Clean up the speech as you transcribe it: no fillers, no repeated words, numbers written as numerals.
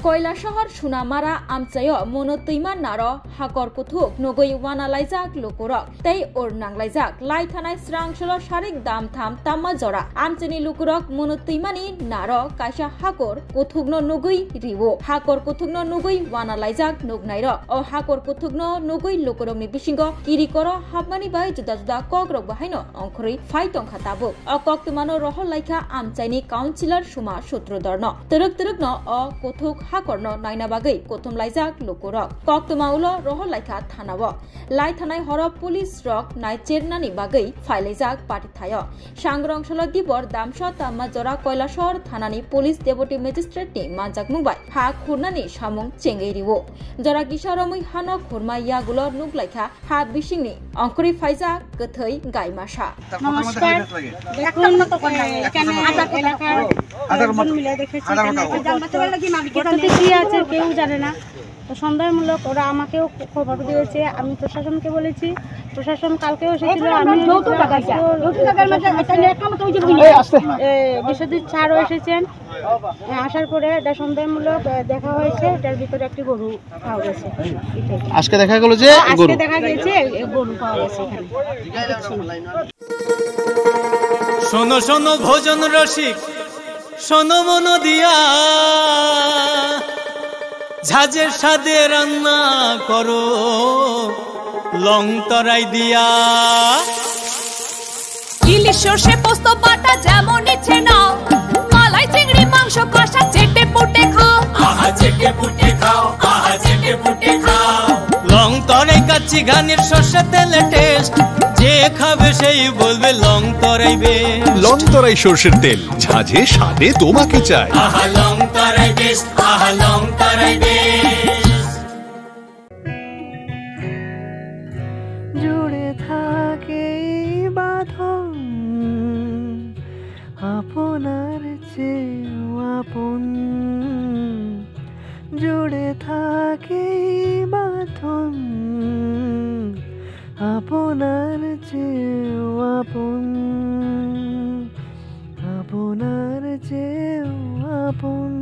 কয়লা শহর সুনামারা আমচায় মনতৈমা নার হাকর কুথুক নগৈ ওয়ানালাইজাক লুকুরক তৈ ওর নাংলাইজাক লাই থানায় স্রাংসল সারিক দাম থাম তাম্মা জরা আমচানি লুকুরক মনতৈমানি নার কাইসা হাকর কুথুকনো নগৈ রিও হাকর কুথুকনো নগৈ ওয়ানালাইজাক নুগনাইর ও হাকর কুথুকনো নগৈ লুকুরকনি বিসিঙ্গ কিরিকর হাবমানি বাই जुदा जुदा कग्रक बाहायनो अंखरै फाइटं खाताबो अ कक्तमानो रहल लाइखा आमचाइनि काउन्सिलर सुमा सूत्रधरन तरक तरक न अ कथुक हाकरनो नायना बागै कथम लाइजाक लुकुरक कक्तमाउलो रहल लाइखा थानाव लाई थानाय हर पुलिस रक नाय चेरनानि बागै फाइलाइजाक पाटिथाय सांग्रांसल दिबर दामसा ताम्मा जरा कयलाशहर थानानि पुलिस डेपुटी मेजिस्ट्रेटनि मानजाक मुंबाय हा खुरनानि सामुं चेंगैरिवो जरा गिसारमै हानो खुरमा यागुलो नुगलाइखा हा बिसिंनि अंखरै फाइजा गथै गायमाशा नमस्कार দেখুন এখানে এলাকার লোকজন মিলে দেখেছি এখানে কি আছে কেউ জানে না তো সন্দেহমূলক ওরা আমাকেও খবর দিয়েছে আমি প্রশাসনকে বলেছি প্রশাসন কালকেও এসেছিল আমি বিশ্বজিৎ স্যারও এসেছেন আসার পরে এটা সন্দেহমূলক দেখা হয়েছে এটার ভিতরে একটি গরু পাওয়া গেছে আজকে দেখা গেল যে আজকে দেখা গেছে গরু পাওয়া গেছে এখানে শোনো শোনো ভোজন রসিক শোনো মন দিয়া ঝাঁঝের সাদে রান্না করো লং তরাই দিয়া ইলিশ সর্ষে পোস্ত বাটা যেমন ইচ্ছে নাও মালাই চিংড়ি মাংস কষা চেটে পুটে খাও আহা চেটে পুটে খাও আহা চেটে পুটে খাও লং তরাই কাচ্চি ঘানির সর্ষে তেলে টেস্ট যে খাবে সেই বলবে লং তরাই বেশ লং তরাই সর্ষের তেল ঝাঁঝে স্বাদে তোমাকে চাই আহা লং তরাই বেশ আহা লং তরাই বেশ জুড়ে থাকে বাঁধন আপনার চেয়েও আপন জুড়ে থাকে বাঁধন আপনার চেয়েও আপন আপনার চেয়েও আপন